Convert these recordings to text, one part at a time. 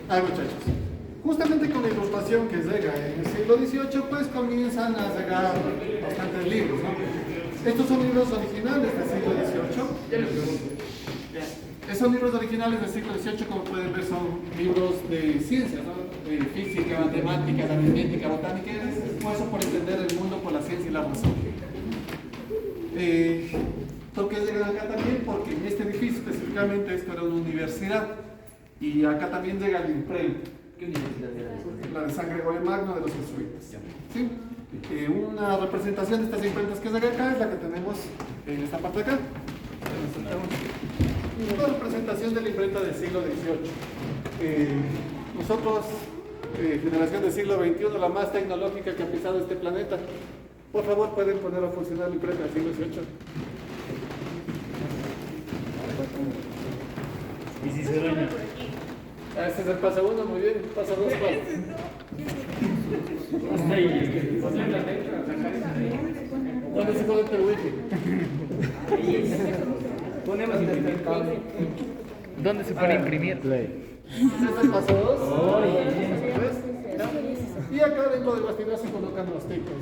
Muchachos, justamente con la ilustración que llega en el siglo XVIII, pues comienzan a llegar bastantes libros, ¿no? Estos son libros originales del siglo XVIII. Esos libros originales del siglo XVIII, como pueden ver, son libros de ciencias, ¿no? De física, matemática, aritmética, botánica. Es esfuerzo por entender el mundo por la ciencia y la razón. ¿Por qué llegan acá también? Porque en este edificio específicamente esto era una universidad. Y acá también llega la imprenta. ¿Qué universidad era? La de San Gregorio Magno de los jesuitas. ¿Sí? Una representación de estas imprentas que llega acá es la que tenemos en esta parte de acá. Una representación de la imprenta del siglo XVIII. Nosotros, generación del siglo XXI, la más tecnológica que ha pisado este planeta. Por favor, pueden poner a funcionar la imprenta del siglo XVIII. ¿Y si se daña? Este es el paso 1, muy bien. Paso 2, ¿cuál? ¿Dónde se conecta el wifi? Ponemos imprimir. ¿Dónde se pone imprimir? Este es el paso 2. Y acá dentro del bastidor se colocan los tipos,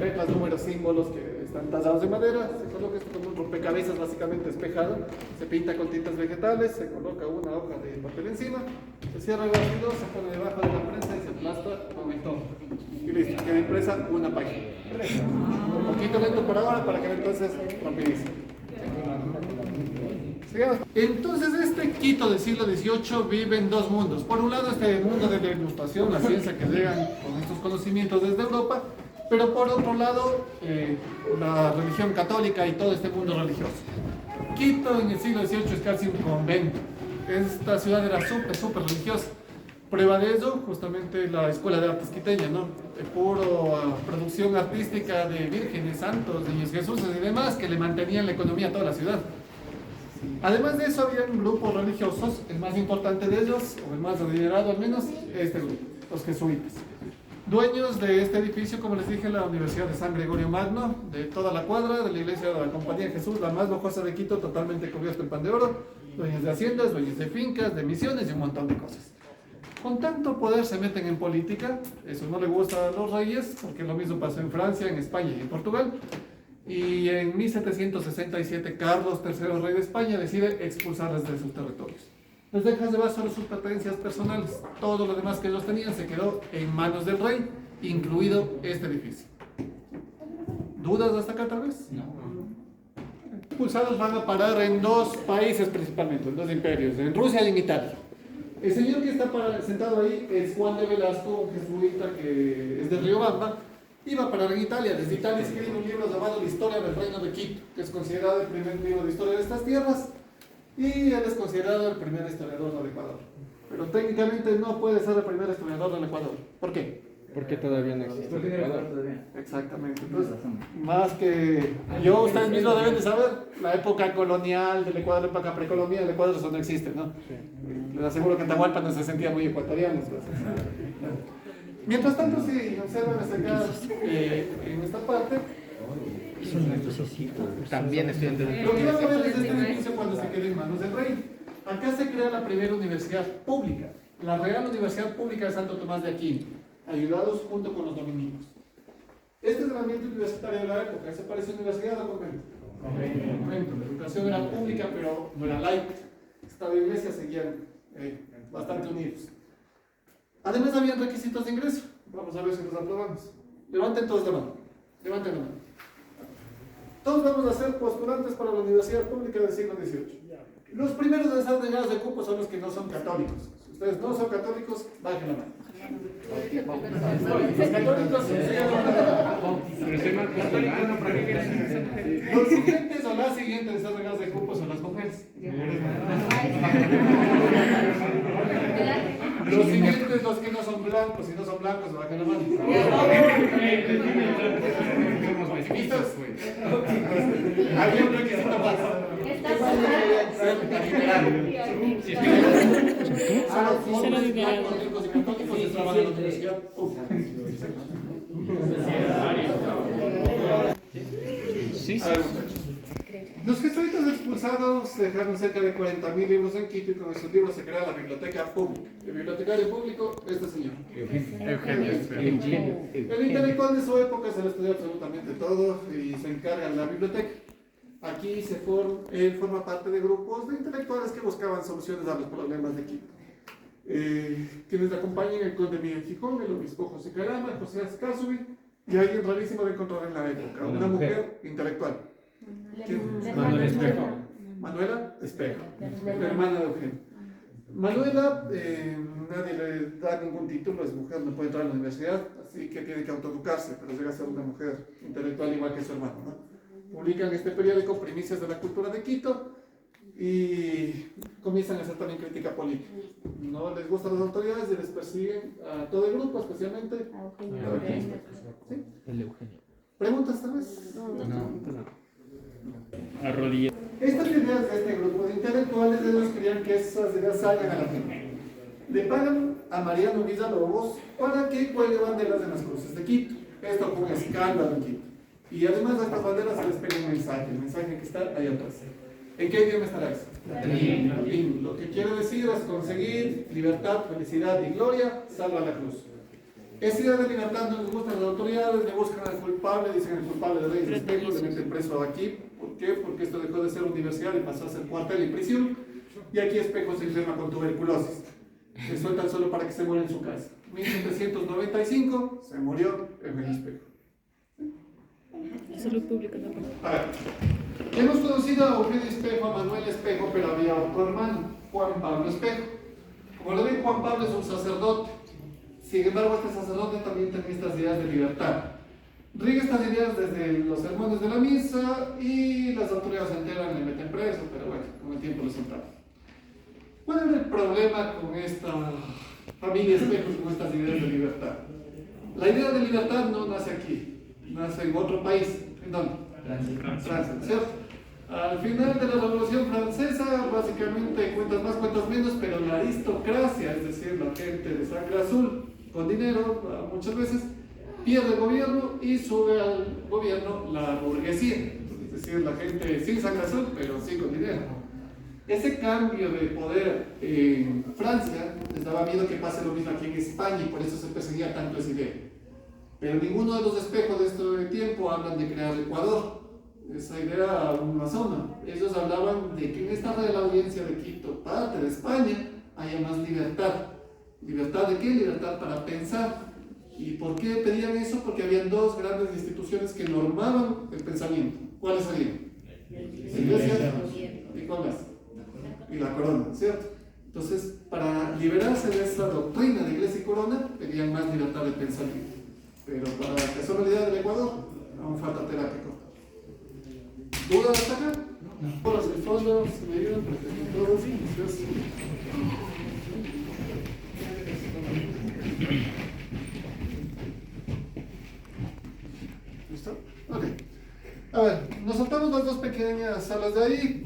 letras, números, símbolos que están tallados de madera. Se coloca esto como un rompecabezas básicamente espejado. Se pinta con tintas vegetales, se coloca una hoja de papel encima, se cierra el bastidor, se pone debajo de la prensa y se aplasta con el tono. Y listo, queda impresa una página. Un poquito lento por ahora para que entonces rapidice. Sigamos. Entonces este Quito del siglo XVIII vive en dos mundos. Por un lado este mundo de la ilustración, la ciencia que llegan con estos conocimientos desde Europa, pero por otro lado la religión católica y todo este mundo religioso. Quito en el siglo XVIII es casi un convento. Esta ciudad era súper religiosa. Prueba de ello, justamente la Escuela de Artes Quiteña, ¿no? De puro producción artística de vírgenes, santos, niños Jesús y demás que le mantenían la economía a toda la ciudad. Además de eso, había grupos religiosos, el más importante de ellos, o el más adinerado al menos, este grupo, los jesuitas. Dueños de este edificio, como les dije, la Universidad de San Gregorio Magno, de toda la cuadra, de la iglesia de la Compañía de Jesús, la más lujosa de Quito, totalmente cubierta en pan de oro, dueños de haciendas, dueños de fincas, de misiones y un montón de cosas. Con tanto poder se meten en política, eso no le gusta a los reyes, porque lo mismo pasó en Francia, en España y en Portugal. Y en 1767 Carlos III, rey de España, decide expulsarles de sus territorios. Les deja llevar solo sus pertenencias personales. Todo lo demás que ellos tenían se quedó en manos del rey, incluido este edificio. ¿Dudas hasta acá tal vez? No. Expulsados van a parar en dos países principalmente, en dos imperios, en Rusia y en Italia. El señor que está sentado ahí es Juan de Velasco, un jesuita que es de Riobamba. Iba a parar en Italia. Desde Italia escribe un libro llamado La Historia del Reino de Quito, que es considerado el primer libro de historia de estas tierras, y él es considerado el primer historiador del Ecuador. Pero técnicamente no puede ser el primer historiador del Ecuador. ¿Por qué? Porque todavía no existe el Ecuador. Exactamente. Entonces, más que yo, ustedes mismos deben de saber, la época colonial del Ecuador, la época precolonial del Ecuador, eso no existe, ¿no? Sí. Les aseguro que Atahualpa no se sentía muy ecuatoriano. Mientras tanto, si observan acá en esta parte, También estudiante de... lo que van a ver es este edificio cuando se quede en manos del rey. Acá se crea la primera universidad pública, la Real Universidad Pública de Santo Tomás de Aquino, ayudados junto con los dominicos. Este es el ambiente universitario de la época. ¿Se parece a universidad o convento? Convento. La educación era pública, pero no era laica. Estado y iglesia seguían bastante unidos. Además, habían requisitos de ingreso. Vamos a ver si los aprobamos. Levanten todos la mano. Levanten la mano. Todos vamos a ser postulantes para la Universidad Pública del siglo XVIII. Los primeros en ser denegados de cupo son los que no son católicos. Si ustedes no son católicos, bajen la mano. Los católicos los siguientes o las siguientes en ser denegados de cupo son las mujeres. Los siguientes, los que no son blancos, si no son blancos, bajen la mano. ¿Listos? Había un requisito más. A los hombres blancos, ricos y católicos se trabaja en la universidad. Sí, sí. A ver, muchachos. Los jesuitas expulsados dejaron cerca de 40.000 libros en Quito y con esos libros se crea la biblioteca pública. El bibliotecario público, este señor. Eugenio. El intelectual de su época se le estudió absolutamente todo y se encarga de la biblioteca. Aquí él forma parte de grupos de intelectuales que buscaban soluciones a los problemas de Quito. Quienes le acompañan el conde Miguel Gijón, el obispo José Caramba, José Azcárate y alguien rarísimo de encontrar en la época, una mujer intelectual. Manuela Espejo. Manuela Espejo, la hermana de Eugenio. Manuela, nadie le da ningún título, es mujer, no puede entrar a la universidad, así que tiene que autoeducarse, pero llega a ser una mujer intelectual igual que su hermano, ¿no? Publican este periódico Primicias de la Cultura de Quito y comienzan a hacer también crítica política. No les gustan las autoridades y les persiguen a todo el grupo, especialmente a Eugenio. ¿Sí? El Eugenio. ¿Preguntas tal vez? Arrodilla. Estas ideas de este grupo de intelectuales, ellos querían que esas ideas salgan a la gente. Le pagan a Mariano Villalobos para que cuelgue banderas en las cruces de Quito. Esto fue un escándalo en Quito. Y además de estas banderas se les pega un mensaje, el mensaje que está ahí atrás. ¿En qué idioma estará eso? Latín. Lo que quiere decir es conseguir libertad, felicidad y gloria, salva la cruz. Esa idea de libertad no les gustan las autoridades, le buscan al culpable, dicen el culpable de Reyes Espejo, le meten preso aquí. ¿Por qué? Porque esto dejó de ser universidad y pasó a ser cuartel y prisión. Y aquí Espejo se enferma con tuberculosis. Le sueltan solo para que se muera en su casa. 1795 se murió Eugenio Espejo. Salud pública, no. A ver, hemos conocido a Eugenio Espejo, a Manuel Espejo, pero había otro hermano, Juan Pablo Espejo. Como lo ven, Juan Pablo es un sacerdote. Sin embargo, este sacerdote también tenía estas ideas de libertad. Riega estas ideas desde los sermones de la misa y las autoridades se enteran y le meten preso, pero bueno, con el tiempo lo soltaron. ¿Cuál era el problema con esta familia Espejo, con estas ideas de libertad? La idea de libertad no nace aquí, nace en otro país. ¿En dónde? Francia, ¿cierto? Al final de la Revolución Francesa, básicamente cuentas más, cuentas menos, pero la aristocracia, es decir, la gente de sangre azul, con dinero, muchas veces, pierde el gobierno y sube al gobierno la burguesía, es decir, la gente sin sangre azul, pero sí con dinero. Ese cambio de poder en Francia les daba miedo que pase lo mismo aquí en España y por eso se perseguía tanto esa idea. Pero ninguno de los espejos de este tiempo hablan de crear Ecuador. Esa idea aún no asoma. Ellos hablaban de que en esta de la audiencia de Quito, parte de España, haya más libertad. ¿Libertad de qué? Libertad para pensar. ¿Y por qué pedían eso? Porque habían dos grandes instituciones que normaban el pensamiento. ¿Cuáles serían? La Iglesia y cuál más? Y la corona, ¿cierto? Entonces, para liberarse de esa doctrina de Iglesia y corona, pedían más libertad de pensamiento. Pero para la personalidad del Ecuador, aún falta terapia. ¿Dudas hasta acá? No. Por el fondo, se me ayudan, todos, sí. ¿Listo? Ok. A ver, nos saltamos las dos pequeñas salas de ahí,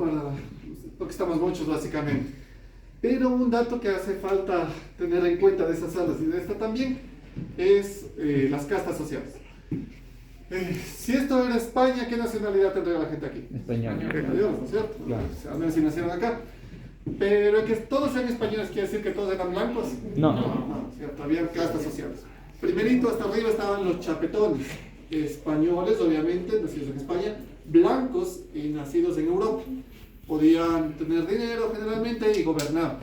porque estamos muchos básicamente. Pero un dato que hace falta tener en cuenta de esas salas y de esta también es las castas sociales. Si esto era España, ¿qué nacionalidad tendría la gente aquí? Español. Españoles, ¿no es cierto? Claro. A ver si nacieron acá. Pero que todos sean españoles, ¿quiere decir que todos eran blancos? No. No, ¿cierto? Había castas sociales. Primerito hasta arriba estaban los chapetones, españoles, obviamente, nacidos en España, blancos y nacidos en Europa. Podían tener dinero generalmente y gobernar.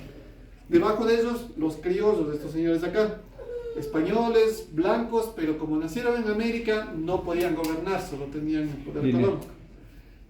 Debajo de ellos, los criollos de estos señores de acá. Españoles, blancos, pero como nacieron en América, no podían gobernar, solo tenían el poder económico.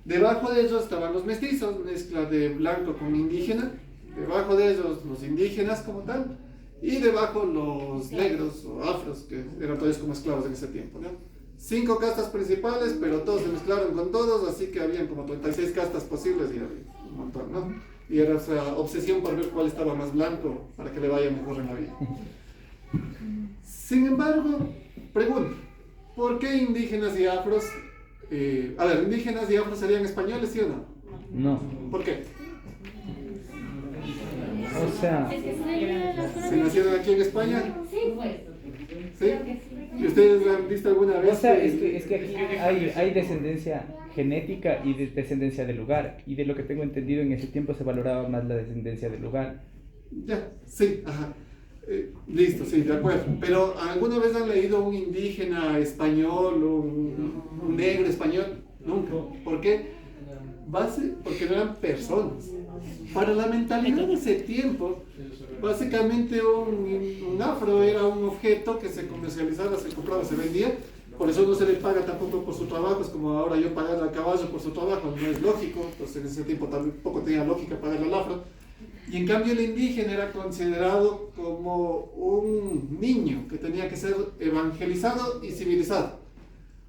Debajo de ellos estaban los mestizos, mezcla de blanco con indígena. Debajo de ellos los indígenas como tal. Y debajo los negros o afros, que eran todos como esclavos en ese tiempo, ¿no? 5 castas principales, pero todos se mezclaron con todos, así que habían como 36 castas posibles y había un montón, ¿no? Y era esa obsesión por ver cuál estaba más blanco para que le vaya mejor en la vida. Sin embargo, pregunto, ¿por qué indígenas y afros? ¿Indígenas y afros serían españoles, sí o no? No. ¿Por qué? O sea, ¿Se nacieron aquí en España? Sí, pues. ¿Sí? Creo que sí. ¿Y ustedes han visto alguna vez? O sea, es que aquí hay descendencia genética y descendencia del lugar. Y de lo que tengo entendido, en ese tiempo se valoraba más la descendencia del lugar. Ya, sí, ajá. Listo, sí, de acuerdo. Pero ¿alguna vez han leído un indígena español, un negro español? Nunca. ¿Por qué? Porque no eran personas. Para la mentalidad de ese tiempo, básicamente un afro era un objeto que se comercializaba, se compraba, se vendía. Por eso no se le paga tampoco por su trabajo. Es como ahora yo pagar al caballo por su trabajo, no es lógico. Entonces en ese tiempo tampoco tenía lógica pagarle al afro. Y en cambio el indígena era considerado como un niño que tenía que ser evangelizado y civilizado.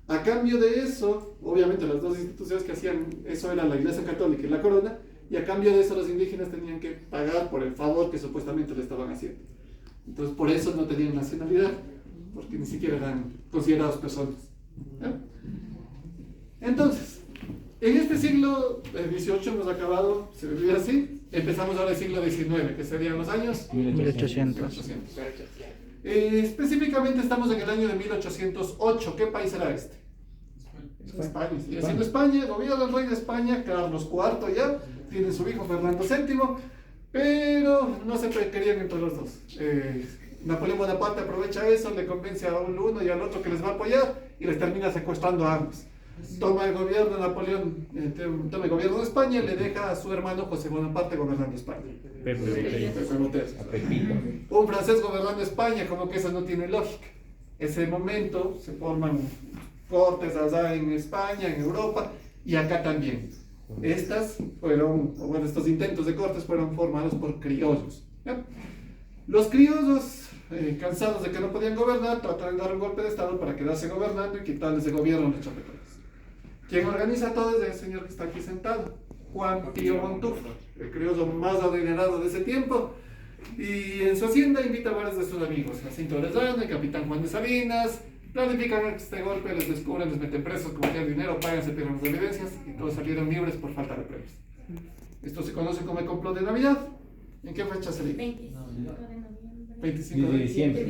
A cambio de eso, obviamente las dos instituciones que hacían eso eran la Iglesia Católica y la Corona, y a cambio de eso los indígenas tenían que pagar por el favor que supuestamente le estaban haciendo. Entonces por eso no tenían nacionalidad, porque ni siquiera eran considerados personas. ¿Ya? Entonces, en este siglo XVIII hemos acabado, se vive así, empezamos ahora el siglo XIX, que serían los años 1800. Específicamente estamos en el año de 1808. ¿Qué país era este? España. Sigue siendo España, gobierno del rey de España, Carlos IV ya, tiene su hijo Fernando VII, pero no se querían entre los dos. Napoleón Bonaparte aprovecha eso, le convence a uno y al otro que les va a apoyar y les termina secuestrando a ambos. Toma el gobierno, Napoleón toma el gobierno de España y le deja a su hermano José Bonaparte gobernando España. Pepe. A Pepito. Un francés gobernando España, como que eso no tiene lógica. Ese momento se forman cortes allá en España, en Europa y acá también. Estos intentos de cortes fueron formados por criollos. ¿Ya? Los criollos, cansados de que no podían gobernar, trataron de dar un golpe de estado para quedarse gobernando y quitarles de gobierno a los chapetones. Quien organiza todo es el señor que está aquí sentado, Juan Pío Montufo, el criollo más adinerado de ese tiempo, y en su hacienda invita a varios de sus amigos, Jacinto Orellana, el capitán Juan de Salinas. Planifican este golpe, les descubren, les meten presos, cogen dinero, pagan, se pierden las evidencias y todos salieron libres por falta de premios. Esto se conoce como el complot de Navidad. ¿En qué fecha se dio? 25 de noviembre. 25 de diciembre.